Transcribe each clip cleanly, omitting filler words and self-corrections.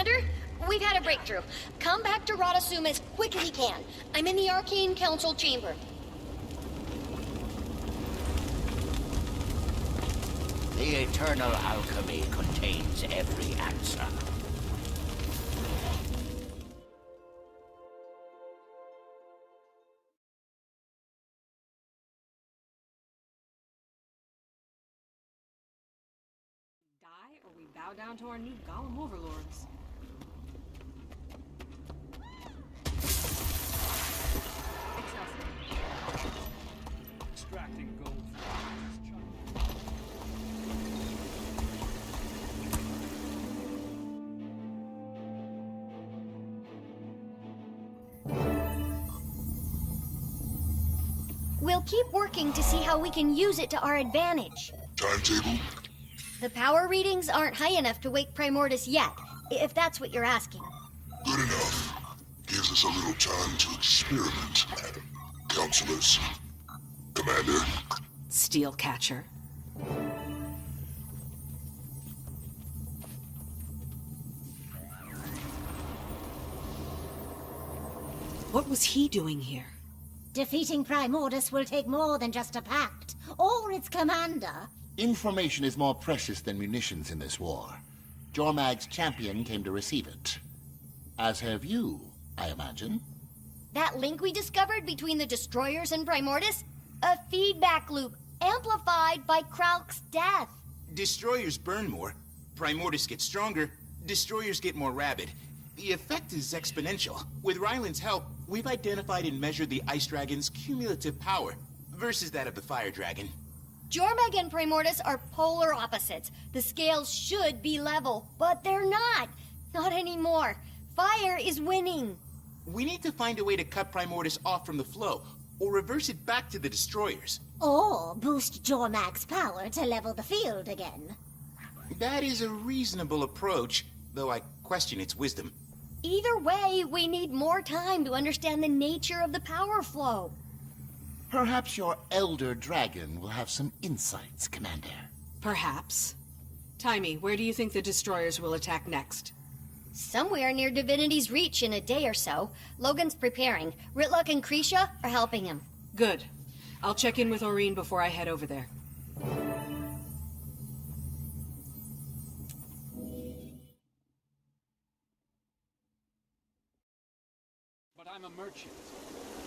Commander, we've had a breakthrough. Come back to Radasum as quick as you can. I'm in the Arcane Council chamber. The eternal alchemy contains every answer. Die or we bow down to our new golem overlords. Extracting gold We'll keep working to see how we can use it to our advantage. Timetable? The power readings aren't high enough to wake Primordus yet, if that's what you're asking. Good enough. Gives us a little time to experiment. Counselors. Commander. Steel catcher. What was he doing here? Defeating Primordus will take more than just a pact, or its commander. Information is more precious than munitions in this war. Jormags' champion came to receive it. As have you, I imagine. That link we discovered between the Destroyers and Primordus? A feedback loop, amplified by Kralk's death. Destroyers burn more, Primordus gets stronger, Destroyers get more rabid. The effect is exponential. With Ryland's help, we've identified and measured the Ice Dragon's cumulative power versus that of the Fire Dragon. Jormag and Primordus are polar opposites. The scales should be level, but they're not. Not anymore. Fire is winning. We need to find a way to cut Primordus off from the flow, or reverse it back to the Destroyers. Or boost Jormag's power to level the field again. That is a reasonable approach, though I question its wisdom. Either way, we need more time to understand the nature of the power flow. Perhaps your Elder Dragon will have some insights, Commander. Perhaps. Timey, where do you think the Destroyers will attack next? Somewhere near Divinity's Reach in a day or so. Logan's preparing. Ritluk and Krisha are helping him. Good. I'll check in with Aurene before I head over there. But I'm a merchant.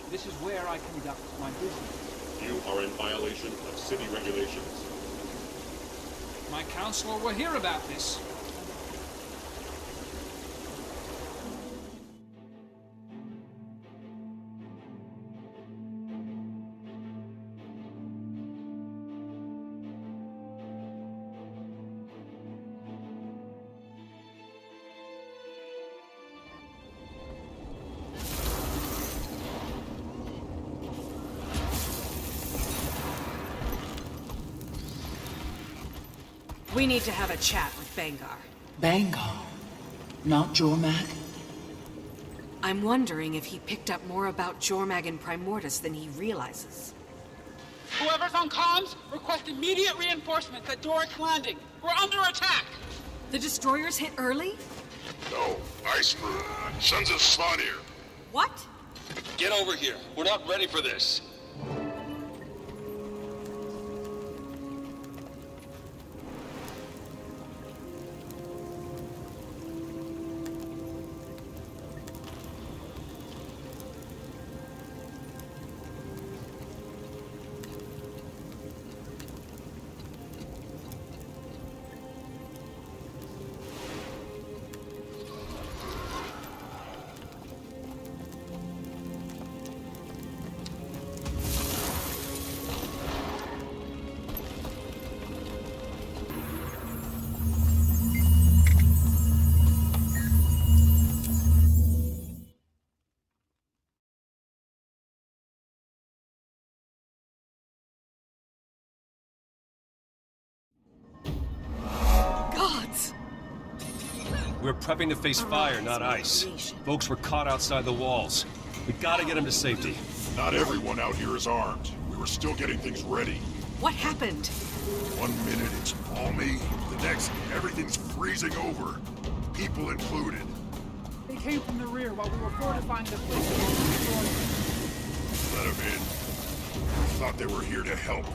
This is where I conduct my business. You are in violation of city regulations. My counselor will hear about this. We need to have a chat with Bangar. Bangar? Not Jormag? I'm wondering if he picked up more about Jormag and Primordus than he realizes. Whoever's on comms, request immediate reinforcements at Doric Landing. We're under attack! The Destroyers hit early? No. Icebrood. Sons of Svanir. What? Get over here. We're not ready for this. We're prepping to face fire, not ice. Folks were caught outside the walls. We gotta get them to safety. Not everyone out here is armed. We were still getting things ready. What happened? 1 minute it's balmy, the next everything's freezing over. people included? They came from the rear while we were fortifying the place against the destroyer. Let them in. I thought they were here to help.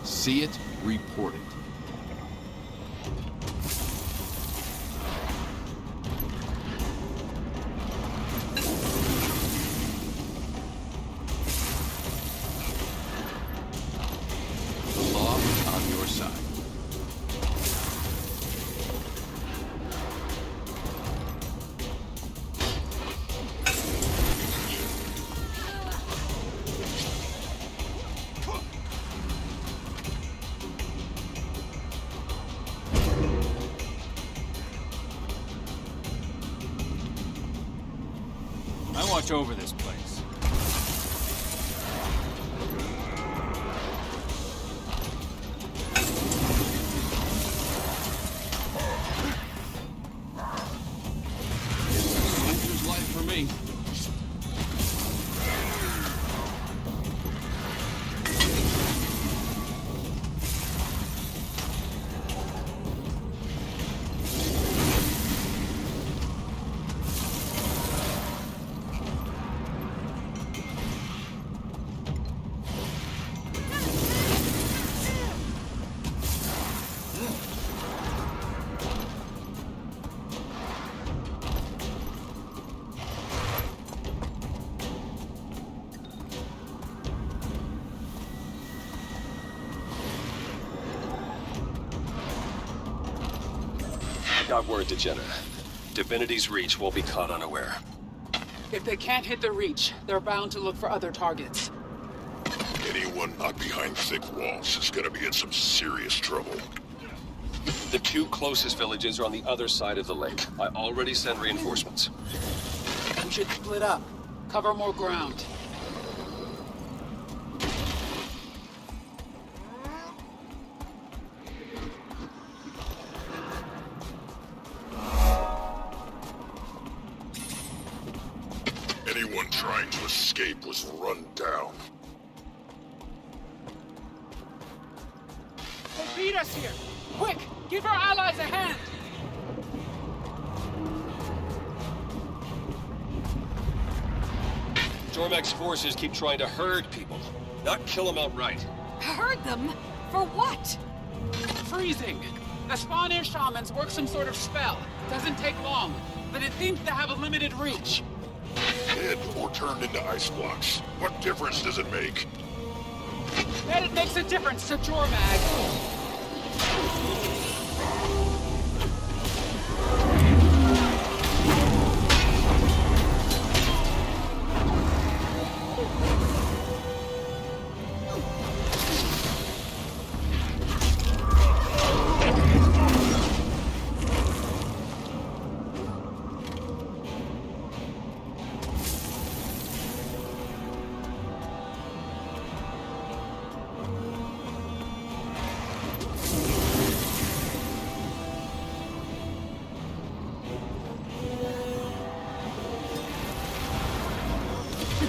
See it, report it. The law is on your side. I watch over this place. Soldier's life for me. Got word to Jenna. Divinity's Reach won't be caught unaware. If they can't hit the Reach, they're bound to look for other targets. Anyone not behind thick walls is gonna be in some serious trouble. The two closest villages are on the other side of the lake. I already sent reinforcements. We should split up. Cover more ground. escape was run down. They beat us here! Quick! Give our allies a hand! Jormags' forces keep trying to herd people, not kill them outright. Herd them? For what? Freezing! The spawn-air shamans work some sort of spell. Doesn't take long, but it seems to have a limited reach. Hid or turned into ice blocks. What difference does it make? That it makes a difference to Jormag.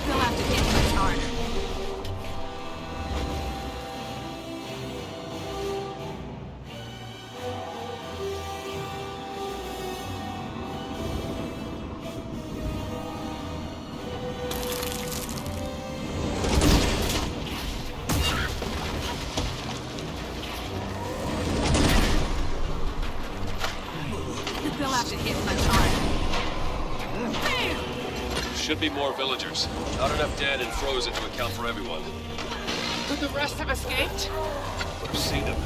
They'll have to hit much harder. They'll have to hit much harder. Bam! Should be more villagers. Not enough dead and frozen to account for everyone. Could the rest have escaped? I've seen them.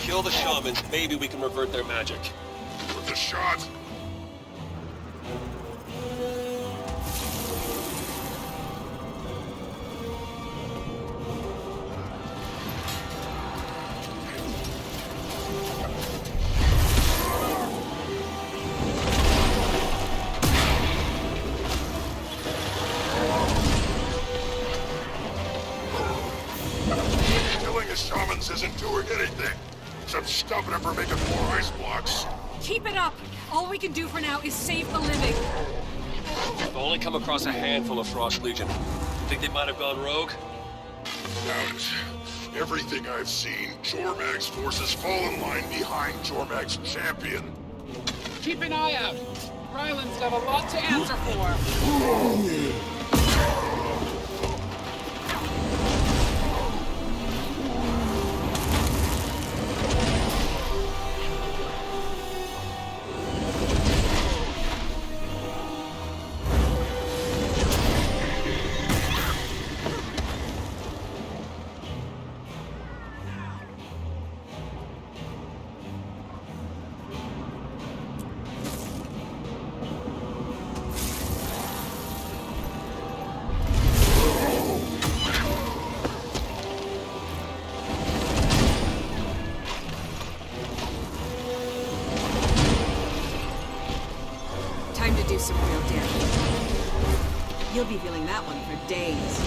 Kill the shamans, maybe we can revert their magic. With the shot. Killing the shamans isn't doing anything. Except stopping them from making more ice blocks. Keep it up! All we can do for now is save the living. I've only come across a handful of Frost Legion. Think they might have gone rogue? Doubt it. Everything I've seen, Jormag's forces fall in line behind Jormag's champion. Keep an eye out. Ryland's got a lot to answer for. Some real damage. You'll be feeling that one for days.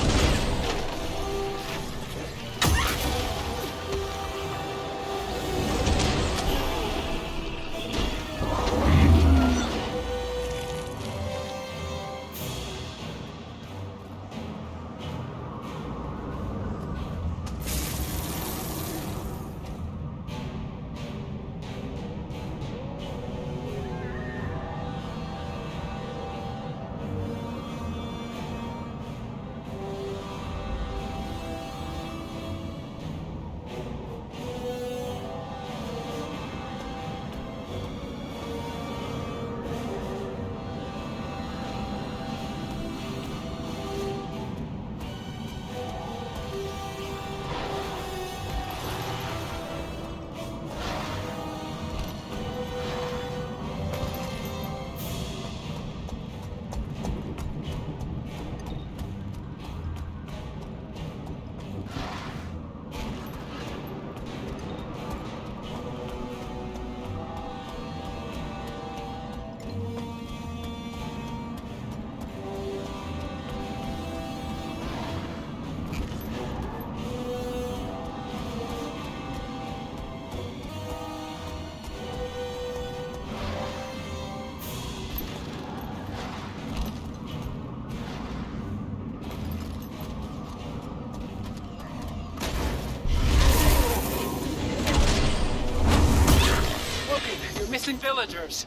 villagers.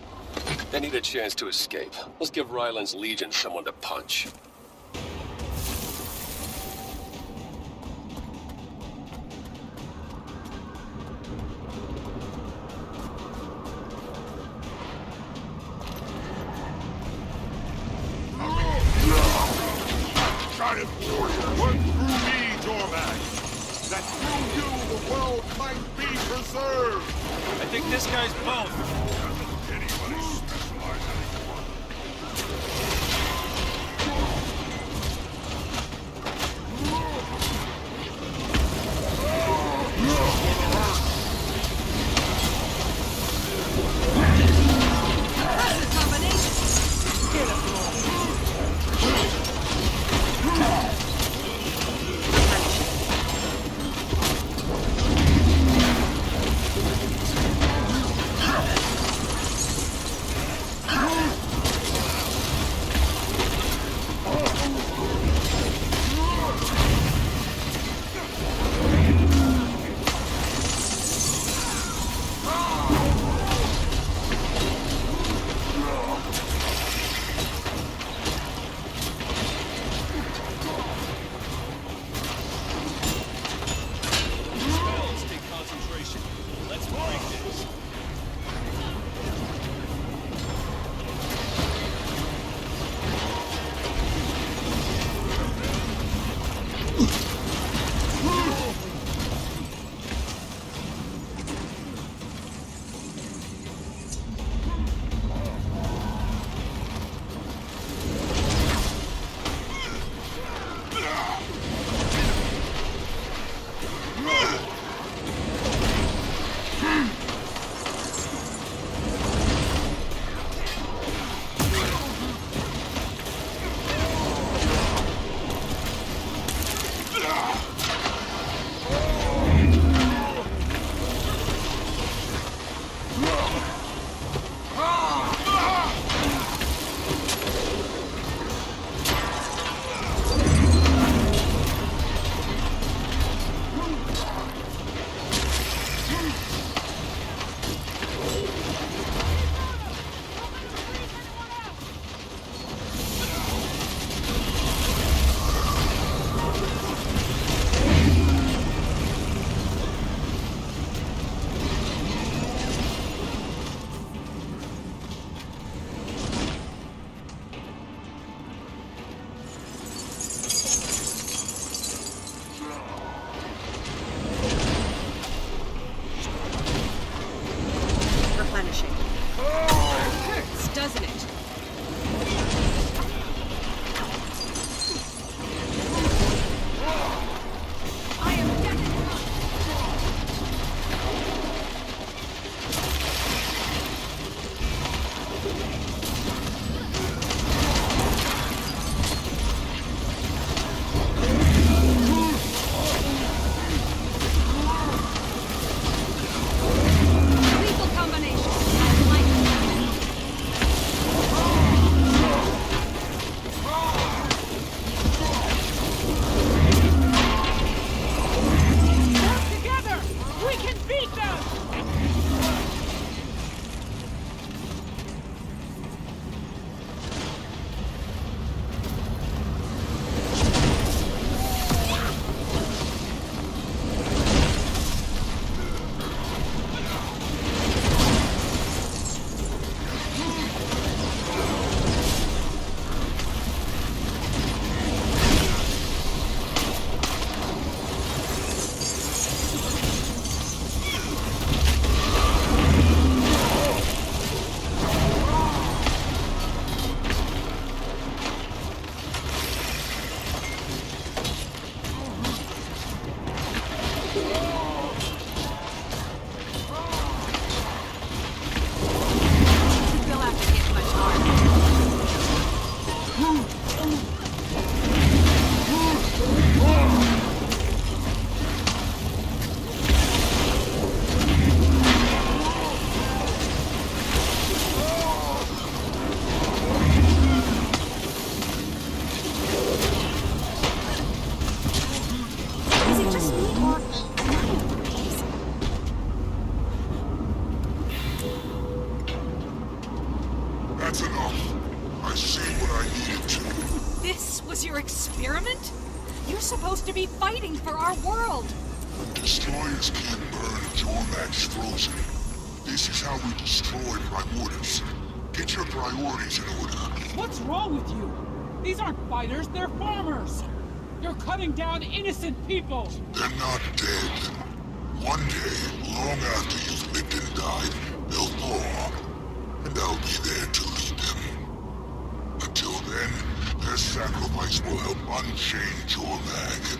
They need a chance to escape. Let's give Ryland's Legion someone to punch. Giant warrior, work through me, Jormags! That through you the world might be preserved! I think this guy's both. Doesn't anybody specialize anymore? That's enough. I see what I needed to. This was your experiment? You're supposed to be fighting for our world. Destroyers can't burn Jormags frozen. This is how we destroy Primordus. Get your priorities in order. What's wrong with you? These aren't fighters, they're farmers! You're cutting down innocent people! They're not dead. One day, long after you've lived and died, they'll thaw. And I'll be there to lead them. Until then, their sacrifice will help unchain Jormag.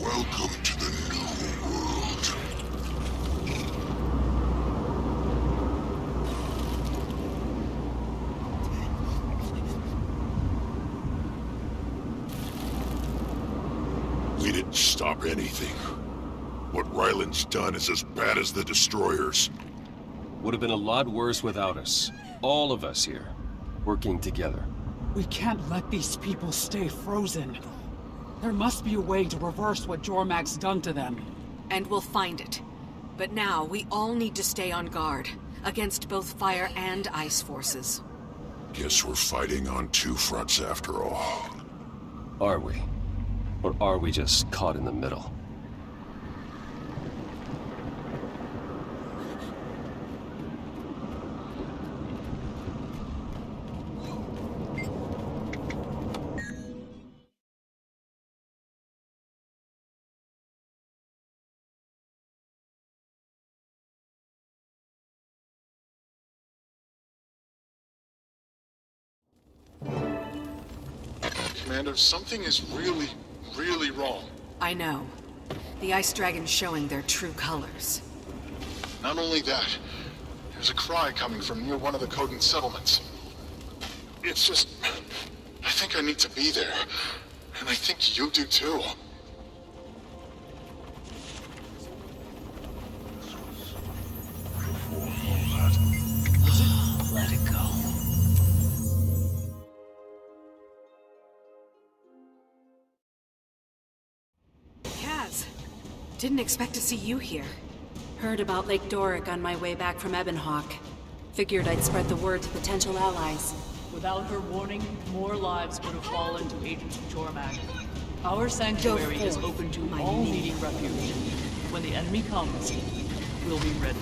Welcome to the new world. We didn't stop anything. What Ryland's done is as bad as the Destroyers. Would have been a lot worse without us. All of us here, working together. We can't let these people stay frozen. There must be a way to reverse what Jormag's done to them. And we'll find it. But now, we all need to stay on guard, against both fire and ice forces. Guess we're fighting on two fronts after all. Are we? Or are we just caught in the middle? Commander, something is really, really wrong. I know. The Ice Dragon's showing their true colors. Not only that, there's a cry coming from near one of the Codan settlements. It's just... I think I need to be there. And I think you do too. Let it go. Didn't expect to see you here. Heard about Lake Doric on my way back from Ebonhawk. Figured I'd spread the word to potential allies. Without her warning, more lives would have fallen to agents of Jormag. Our sanctuary is open to all needing refuge. When the enemy comes, we'll be ready.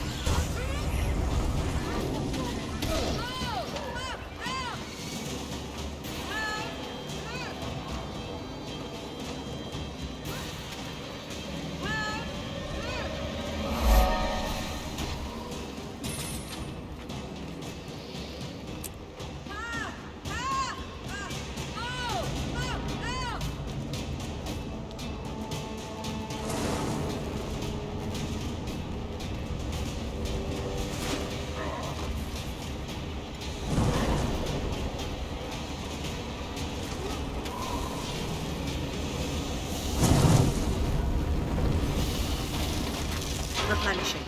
Replenishing.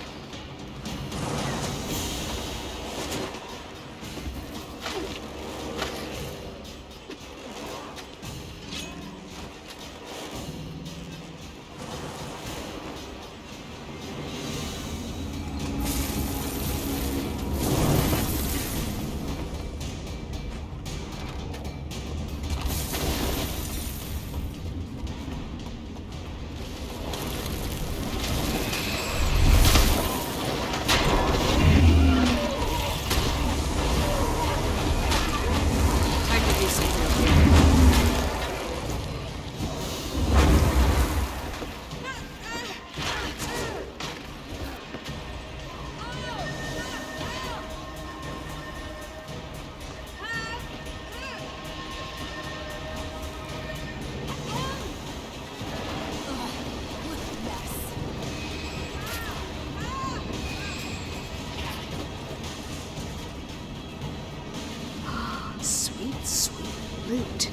Loot.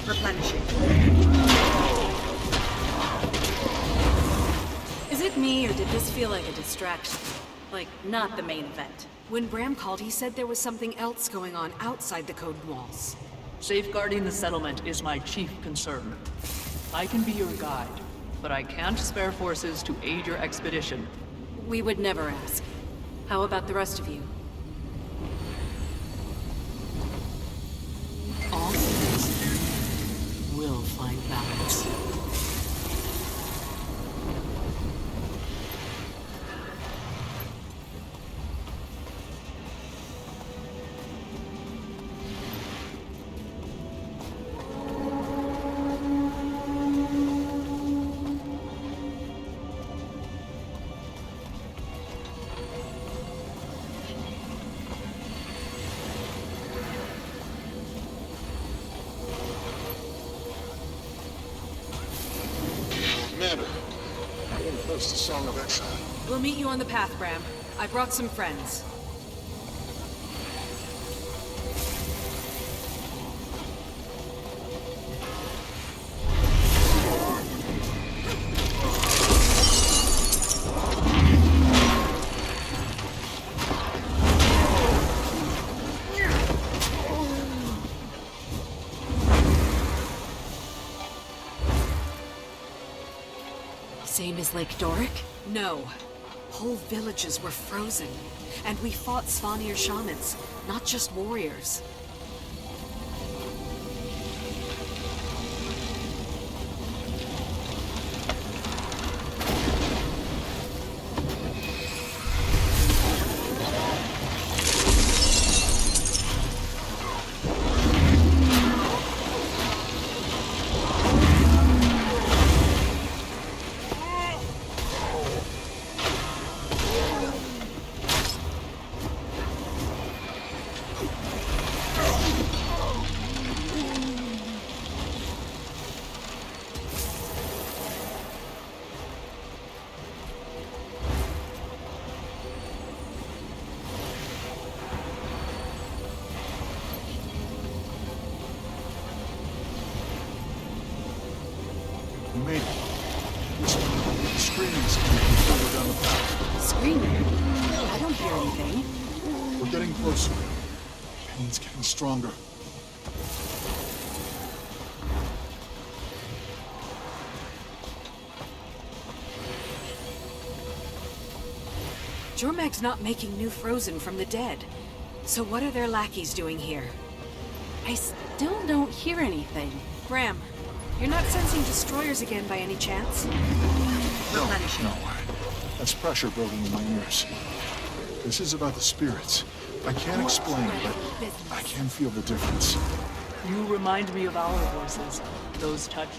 Replenishing. Is it me, or did this feel like a distraction? Like, not the main event? When Bram called, he said there was something else going on outside the code walls. Safeguarding the settlement is my chief concern. I can be your guide, but I can't spare forces to aid your expedition. We would never ask. How about the rest of you? All things will find balance. Commander, I didn't post the Song of Exile. We'll meet you on the path, Bram. I brought some friends. Same as Lake Doric? No. Whole villages were frozen. And we fought Svanir shamans, not just warriors. You made it. The screaming's coming further down the path. Screaming? I don't hear anything. We're getting closer. Pain's getting stronger. Jormags not making new frozen from the dead. So what are their lackeys doing here? I still don't hear anything. Bram, you're not sensing destroyers again by any chance? No. That's pressure building in my ears. This is about the spirits. I can't explain, but I can feel the difference. You remind me of our voices, those touched.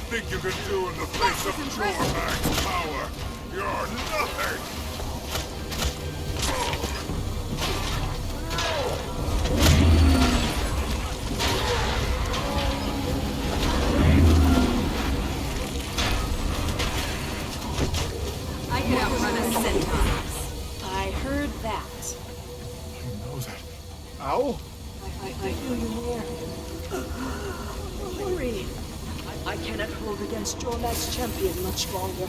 think you can do in the face of Jormags' power? You're nothing! I can outrun a centaur. I heard that. I know that. Owl? I feel you near. Hurry! I cannot hold against Jormags' champion much longer.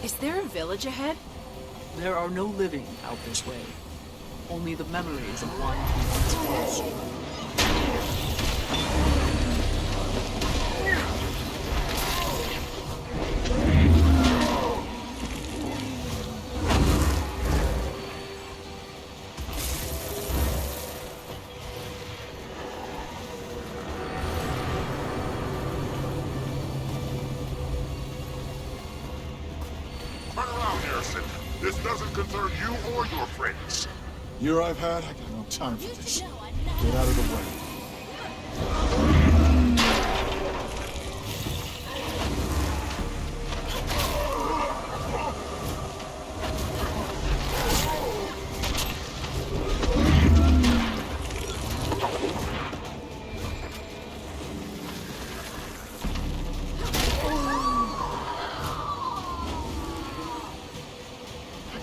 Is there a village ahead? There are no living out this way. Only the memories of one who once was. doesn't concern you or your friends. Year I've had, I got no time for this. Get out of the way.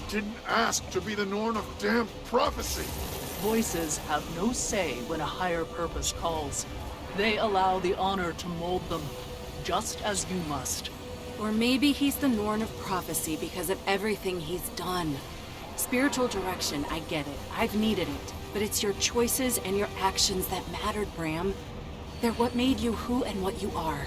Didn't ask to be the Norn of damn prophecy. Voices have no say when a higher purpose calls. They allow the honor to mold them, just as you must. Or maybe he's the Norn of prophecy because of everything he's done. Spiritual direction, I get it. I've needed it. But it's your choices and your actions that mattered, Bram. They're what made you who and what you are.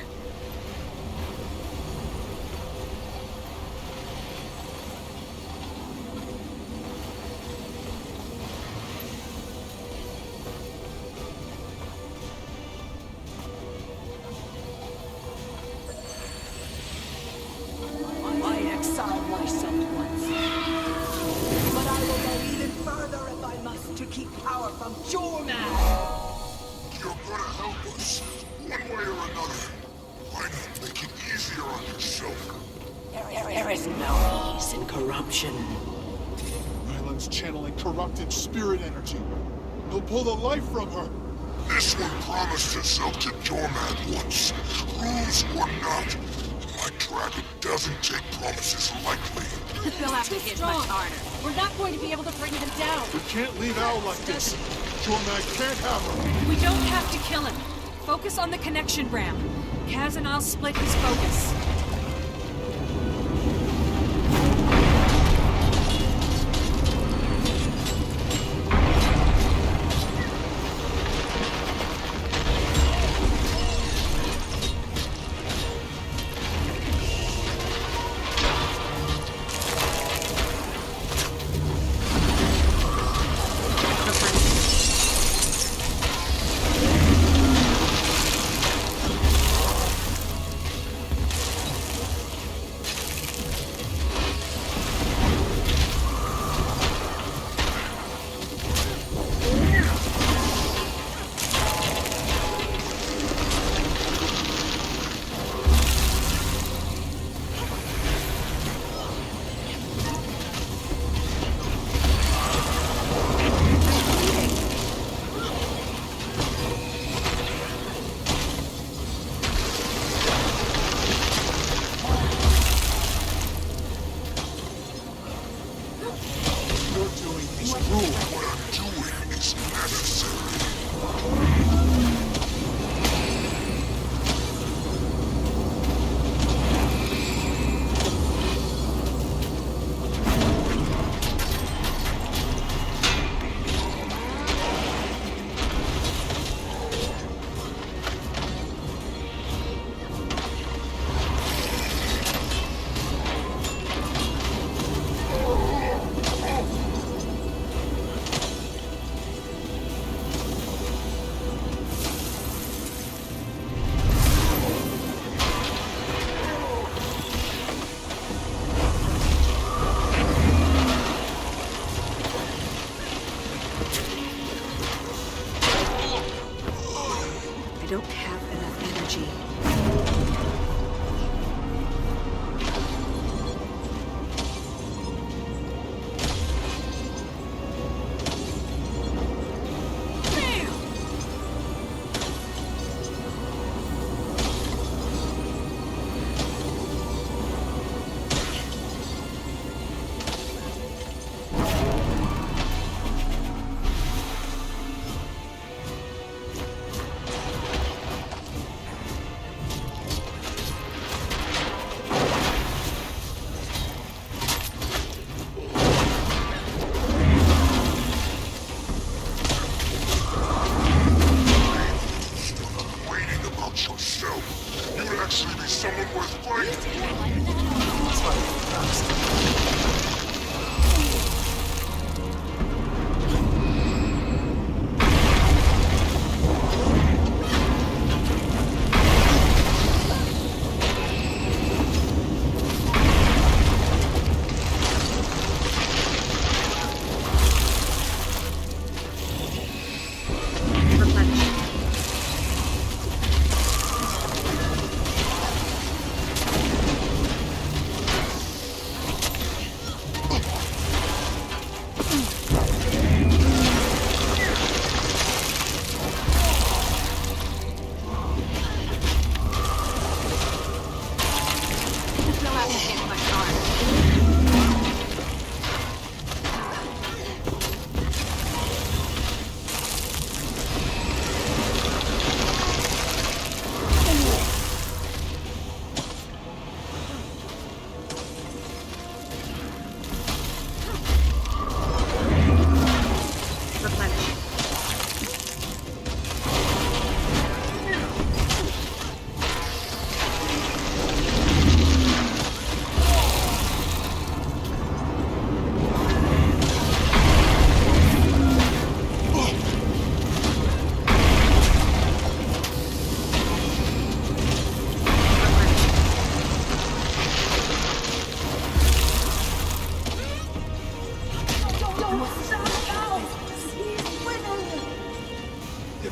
Corrupted spirit energy. He'll pull the life from her. This one promised herself to Jormag once. Rules or not, my dragon doesn't take promises lightly. They'll have to hit much harder. We're not going to be able to bring them down. We can't leave Al like this. Jormag can't have her. We don't have to kill him. Focus on the connection, Bram. Kaz and I'll split his focus.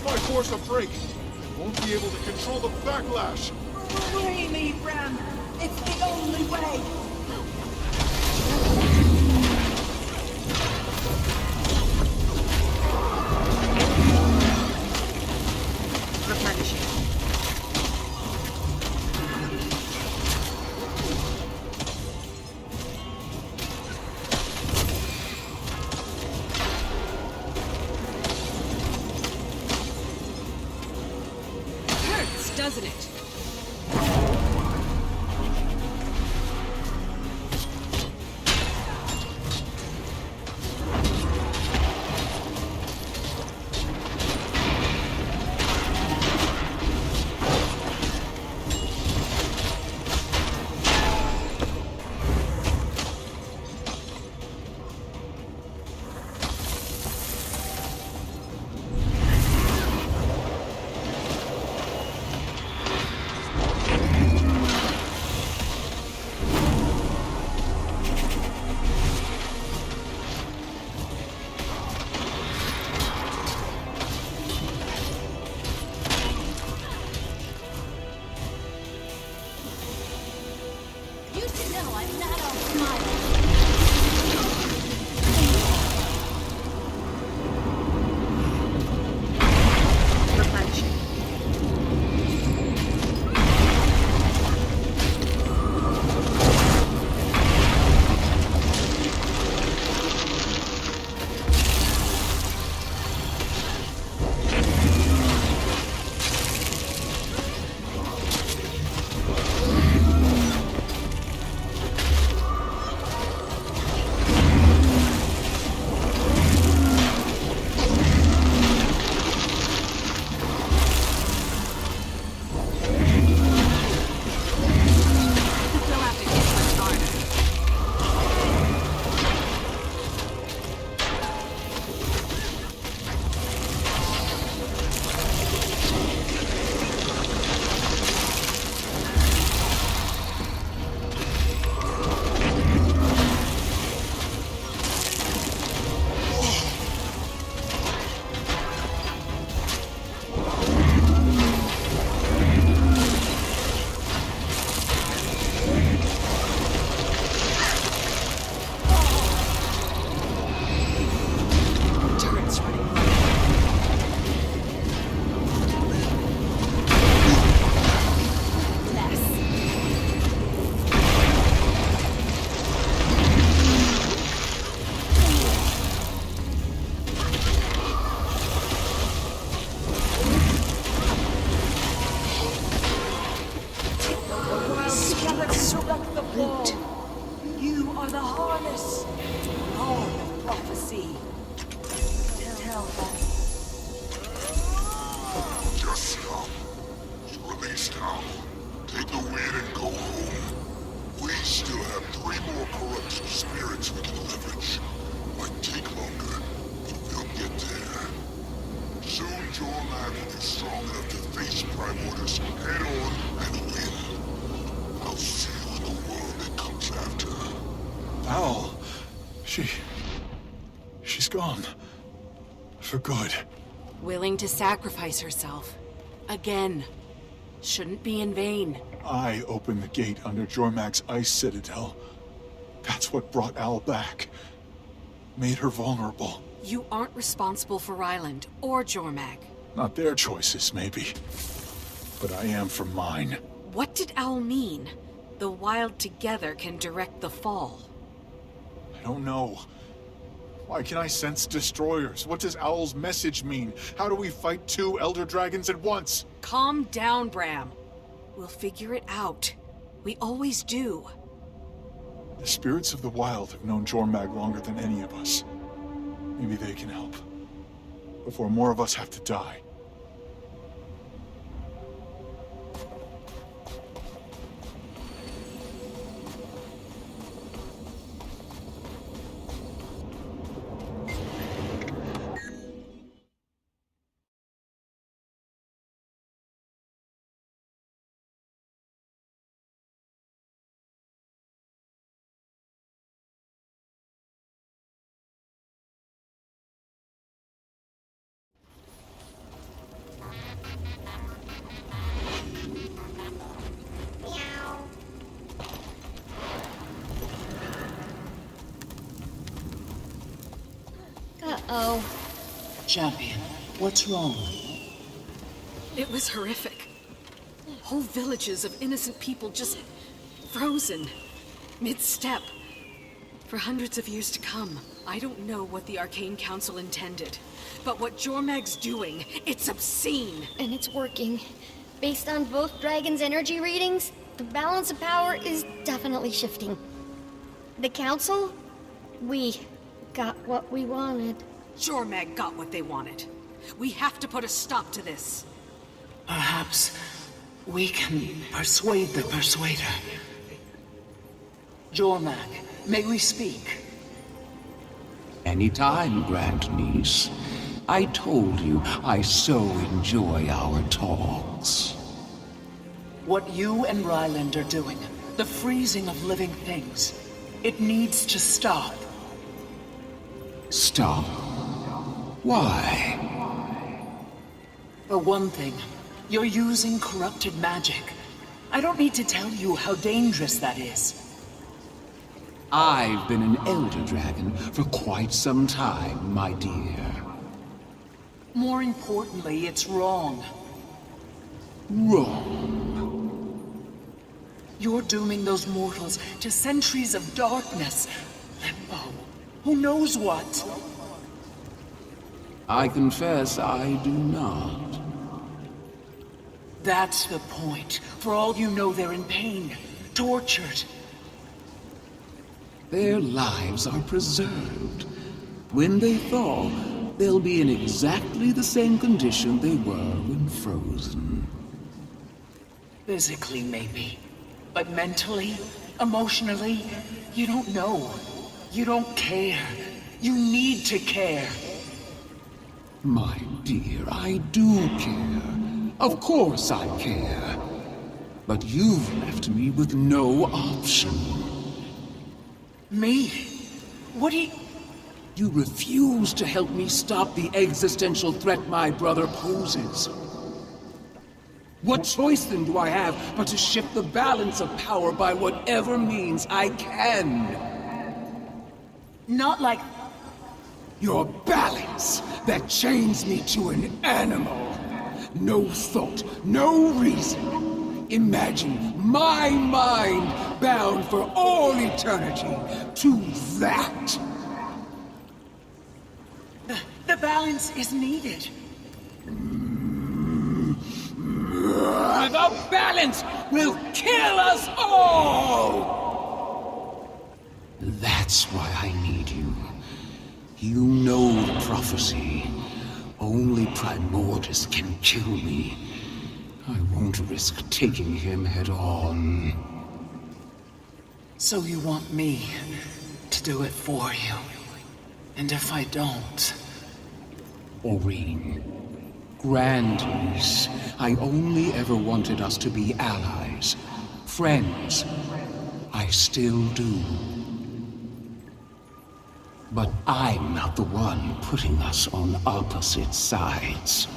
I force a break, I won't be able to control the backlash. Free me, Bram. It's the only way. Replenishing. Hurts, doesn't it? Jormag will be strong enough to face Primordus head-on and win. I'll seal the world that comes after. Owl. She's gone. For good. Willing to sacrifice herself. Again. Shouldn't be in vain. I opened the gate under Jormag's ice citadel. That's what brought Owl back. Made her vulnerable. You aren't responsible for Ryland or Jormag. Not their choices, maybe. But I am for mine. What did Owl mean? The Wild together can direct the fall. I don't know. Why can I sense destroyers? What does Owl's message mean? How do we fight two Elder Dragons at once? Calm down, Bram. We'll figure it out. We always do. The spirits of the Wild have known Jormag longer than any of us. Maybe they can help. Before more of us have to die. Uh-oh. Champion, what's wrong? It was horrific. Whole villages of innocent people just frozen, mid-step, for hundreds of years to come. I don't know what the Arcane Council intended, but what Jormag's doing, it's obscene. And it's working. Based on both dragons' energy readings, the balance of power is definitely shifting. The Council? We got what we wanted. Jormag got what they wanted. We have to put a stop to this. Perhaps we can persuade the Persuader. Jormag, may we speak? Anytime, Grandniece. I told you I so enjoy our talks. What you and Ryland are doing, the freezing of living things, it needs to stop. Stop? Why? For one thing, you're using corrupted magic. I don't need to tell you how dangerous that is. I've been an Elder Dragon for quite some time, my dear. More importantly, it's wrong. Wrong? You're dooming those mortals to centuries of darkness, limbo, who knows what? I confess I do not. That's the point. For all you know, they're in pain, tortured. Their lives are preserved. When they thaw, they'll be in exactly the same condition they were when frozen. Physically, maybe. But mentally, emotionally, you don't know. You don't care. You need to care. My dear, I do care. Of course I care. But you've left me with no option. Me? What do you... You refuse to help me stop the existential threat my brother poses. What choice then do I have but to shift the balance of power by whatever means I can? Not like... Your balance that chains me to an animal. No thought, no reason. Imagine my mind bound for all eternity to that. The balance is needed. The balance will kill us all! That's why I need you. You know the prophecy. Only Primordus can kill me. I won't risk taking him head on. So you want me to do it for you? And if I don't... Aurene, Grandniece, I only ever wanted us to be allies, friends. I still do. But I'm not the one putting us on opposite sides.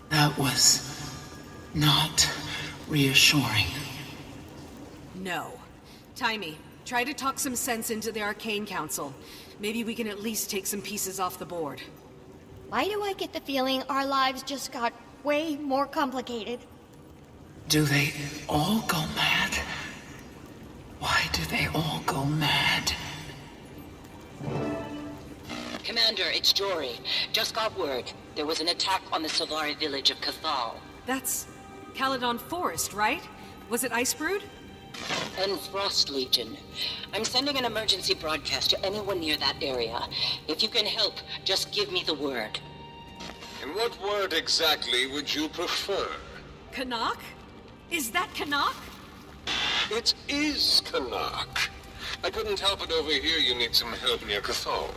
That was not reassuring. No. Timey, try to talk some sense into the Arcane Council. Maybe we can at least take some pieces off the board. Why do I get the feeling our lives just got way more complicated? Do they all go mad? Why do they all go mad? Commander, it's Jory. Just got word. There was an attack on the Solari village of Cathal. That's Caledon Forest, right? Was it Icebrood? And Frost Legion. I'm sending an emergency broadcast to anyone near that area. If you can help, just give me the word. And what word exactly would you prefer? Canuck? Is that Canuck? It is Canuck. I couldn't help it over here you need some help near Cathal.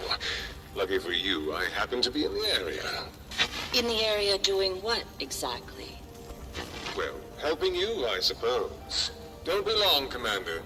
Lucky for you, I happen to be in the area. In the area doing what, exactly? Well, helping you, I suppose. Don't be long, Commander.